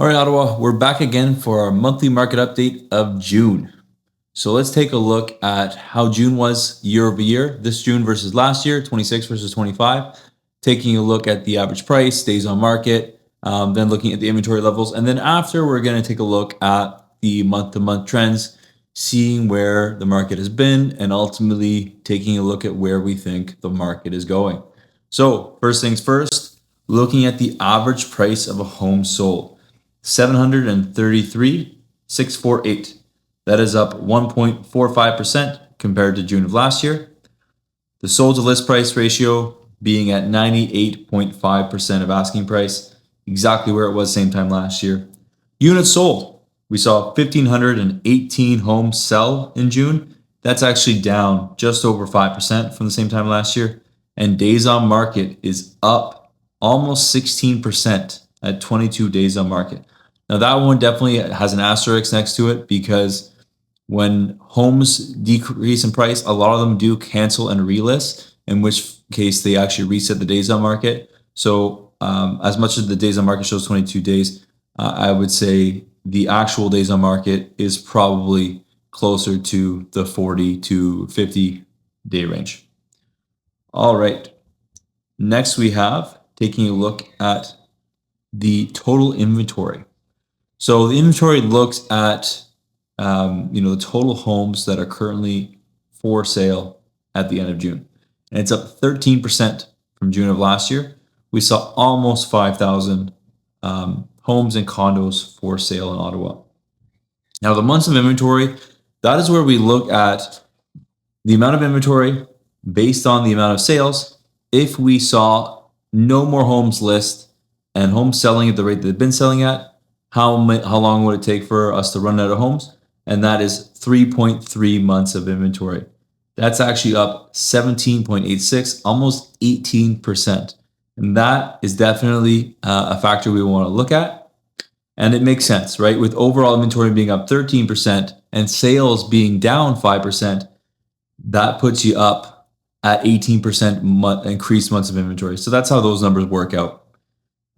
All right, Ottawa, we're back again for our monthly market update of June. So let's take a look at how June was year over year, this June versus last year, 26 versus 25. Taking a look at the average price, days on market, then looking at the inventory levels. And then after, we're going to take a look at the month-to-month trends, seeing where the market has been, and ultimately taking a look at where we think the market is going. So first things first, looking at the average price of a home sold. 733,648. That is up 1.45% compared to June of last year. The sold to list price ratio being at 98.5% of asking price, exactly where it was same time last year. Units sold. We saw 1,518 homes sell in June. That's actually down just over 5% from the same time last year. And days on market is up almost 16% at 22 days on market. Now that one definitely has an asterisk next to it because when homes decrease in price, a lot of them do cancel and relist, in which case they actually reset the days on market. So as much as the days on market shows 22 days, I would say the actual days on market is probably closer to the 40 to 50 day range. All right. Next we have taking a look at the total inventory. So the inventory looks at the total homes that are currently for sale at the end of June. And it's up 13% from June of last year. We saw almost 5,000 homes and condos for sale in Ottawa. Now the months of inventory, that is where we look at the amount of inventory based on the amount of sales. If we saw no more homes list and homes selling at the rate they've been selling at, how long would it take for us to run out of homes? And that is 3.3 months of inventory. That's actually up 17.86, almost 18%. And that is definitely a factor we want to look at. And it makes sense, right? With overall inventory being up 13% and sales being down 5%, that puts you up at 18% increased months of inventory. So that's how those numbers work out.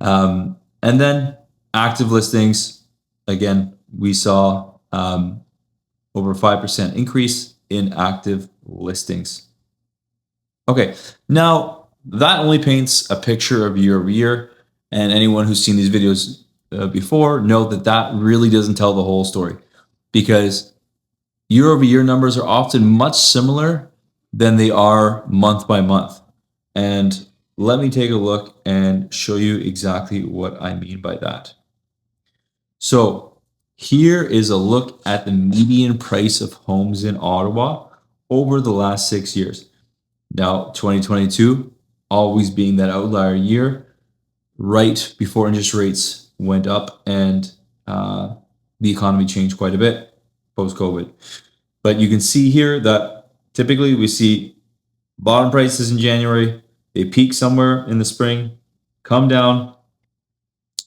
And then active listings, again, we saw over 5% increase in active listings. Okay, now that only paints a picture of year over year, and anyone who's seen these videos before know that that really doesn't tell the whole story, because year over year numbers are often much similar than they are month by month. And let me take a look and show you exactly what I mean by that. So here is a look at the median price of homes in Ottawa over the last 6 years. Now, 2022 always being that outlier year, right before interest rates went up and the economy changed quite a bit post-COVID. But you can see here that typically we see bottom prices in January, they peak somewhere in the spring, come down,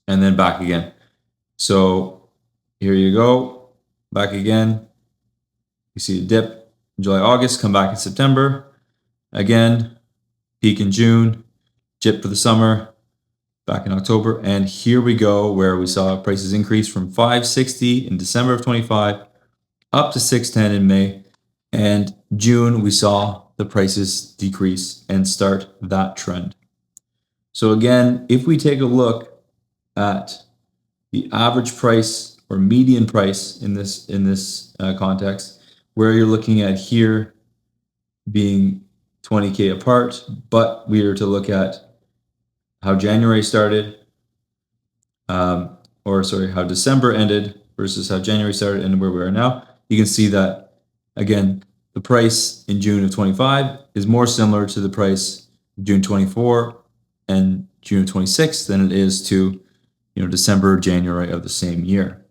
and then back again. So here you go, back again. You see a dip in July, August, come back in September. Again, peak in June, dip for the summer, back in October. And here we go where we saw prices increase from $560 in December of 25 up to $610 in May. And June, we saw the prices decrease and start that trend. So again, if we take a look at the average price or median price in this context, where you're looking at here being 20K apart, but we are to look at how January started, how December ended versus how January started and where we are now. You can see that, again, the price in June of 25 is more similar to the price of June 24 and June of 26 than it is to December, January of the same year.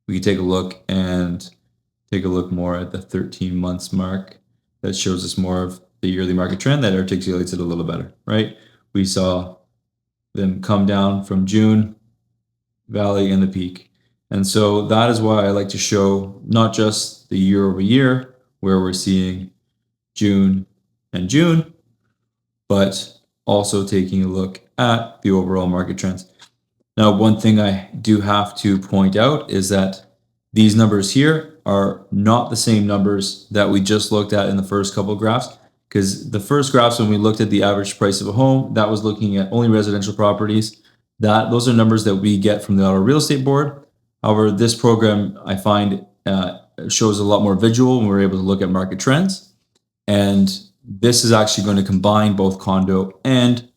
We can take a look more at the 13 months mark. That shows us more of the yearly market trend that articulates it a little better, right? We saw them come down from June, valley, and the peak. And so that is why I like to show not just the year over year, where we're seeing June and June, but also taking a look at the overall market trends. Now, one thing I do have to point out is that these numbers here are not the same numbers that we just looked at in the first couple of graphs, because the first graphs, when we looked at the average price of a home, that was looking at only residential properties. Those are numbers that we get from the Ottawa Real Estate Board. However, this program, I find, shows a lot more visual, and we're able to look at market trends. And this is actually going to combine both condo and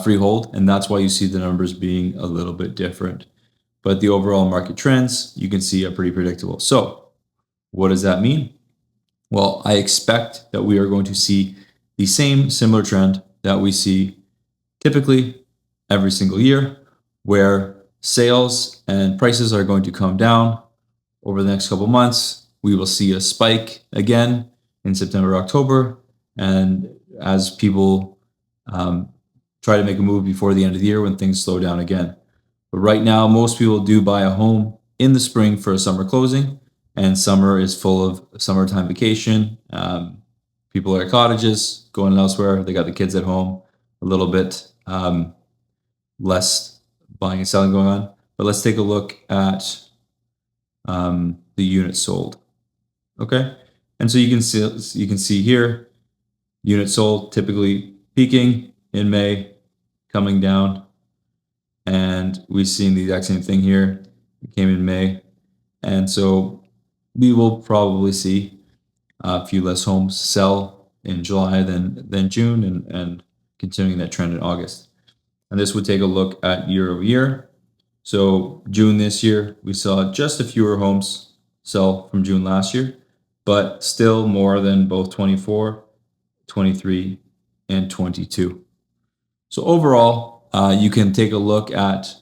freehold, and that's why you see the numbers being a little bit different. But the overall market trends, you can see, are pretty predictable. So what does that mean? Well, I expect that we are going to see the same similar trend that we see typically every single year, where sales and prices are going to come down over the next couple of months. We will see a spike again in September, October, and as people try to make a move before the end of the year when things slow down again. But right now, most people do buy a home in the spring for a summer closing, and summer is full of summertime vacation. People are at cottages, going elsewhere. They got the kids at home, a little bit less buying and selling going on. But let's take a look at the units sold. Okay, and so you can see here, units sold typically peaking in May, coming down, and we've seen the exact same thing here. It came in May, and so we will probably see a few less homes sell in July than June, and continuing that trend in August. And this would take a look at year over year. So June this year, we saw just a fewer homes sell from June last year, but still more than both 24, 23, and 22. So overall, you can take a look at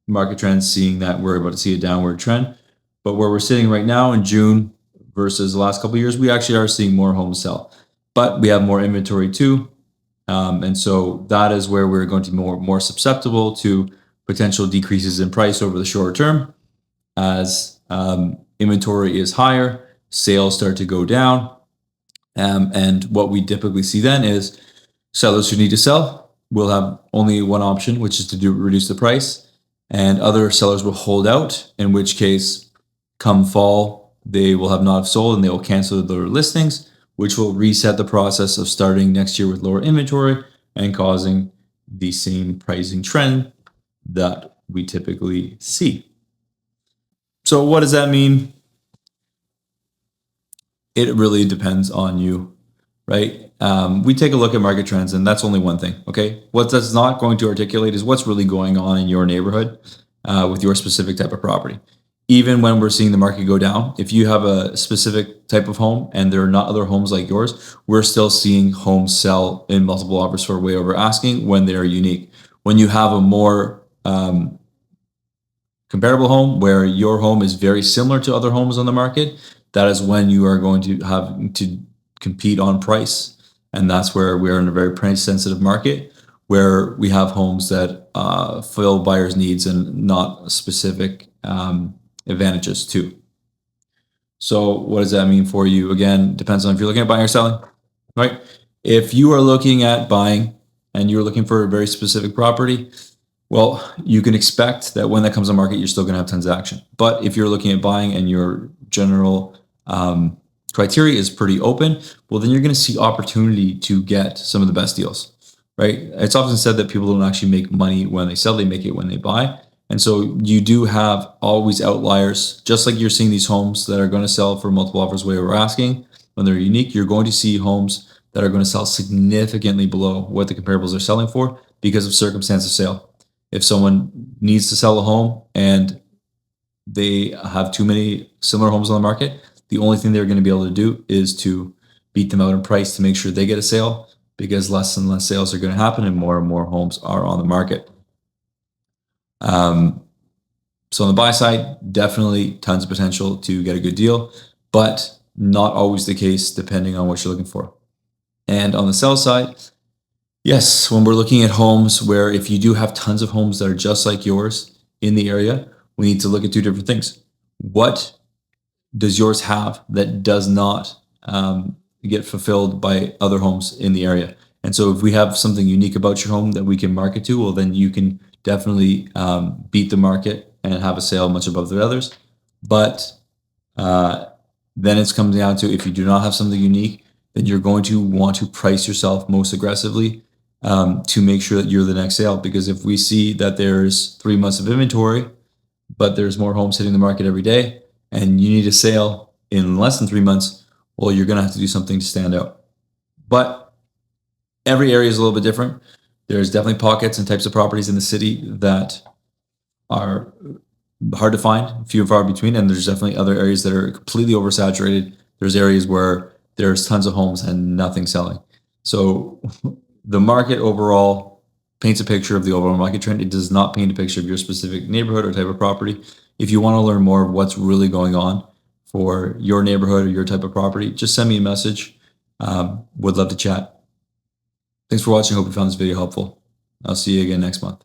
market trends, seeing that we're about to see a downward trend. But where we're sitting right now in June versus the last couple of years, we actually are seeing more homes sell. But we have more inventory too. And so that is where we're going to be more susceptible to potential decreases in price over the short term. As inventory is higher, sales start to go down. And what we typically see then is sellers who need to sell will have only one option, which is to reduce the price. And other sellers will hold out, in which case, come fall, they will have not sold and they will cancel their listings, which will reset the process of starting next year with lower inventory and causing the same pricing trend that we typically see. So what does that mean? It really depends on you, right? We take a look at market trends, and that's only one thing, okay? What that's not going to articulate is what's really going on in your neighborhood with your specific type of property. Even when we're seeing the market go down, if you have a specific type of home and there are not other homes like yours, we're still seeing homes sell in multiple offers for way over asking when they are unique. When you have a more comparable home where your home is very similar to other homes on the market, that is when you are going to have to compete on price. And that's where we're in a very price sensitive market, where we have homes that fill buyers' needs and not specific advantages too. So what does that mean for you? Again, depends on if you're looking at buying or selling, right? If you are looking at buying and you're looking for a very specific property, well, you can expect that when that comes on market, you're still going to have transaction. But if you're looking at buying and your general criteria is pretty open, well, then you're going to see opportunity to get some of the best deals, right? It's often said that people don't actually make money when they sell, they make it when they buy. And so you do have always outliers, just like you're seeing these homes that are going to sell for multiple offers way over asking. When they're unique, you're going to see homes that are going to sell significantly below what the comparables are selling for because of circumstance of sale. If someone needs to sell a home and they have too many similar homes on the market, the only thing they're going to be able to do is to beat them out in price to make sure they get a sale, because less and less sales are going to happen and more homes are on the market. So on the buy side, definitely tons of potential to get a good deal, but not always the case depending on what you're looking for. And on the sell side, yes, when we're looking at homes where if you do have tons of homes that are just like yours in the area, we need to look at two different things. What does yours have that does not get fulfilled by other homes in the area? And so if we have something unique about your home that we can market to, well, then you can definitely beat the market and have a sale much above the others. But then it's comes down to, if you do not have something unique, then you're going to want to price yourself most aggressively to make sure that you're the next sale. Because if we see that there's 3 months of inventory, but there's more homes hitting the market every day, and you need a sale in less than 3 months, well, you're going to have to do something to stand out. But every area is a little bit different. There's definitely pockets and types of properties in the city that are hard to find, few and far between, and there's definitely other areas that are completely oversaturated. There's areas where there's tons of homes and nothing selling. So the market overall paints a picture of the overall market trend. It does not paint a picture of your specific neighborhood or type of property. If you want to learn more of what's really going on for your neighborhood or your type of property, just send me a message. Would love to chat. Thanks for watching. Hope you found this video helpful. I'll see you again next month.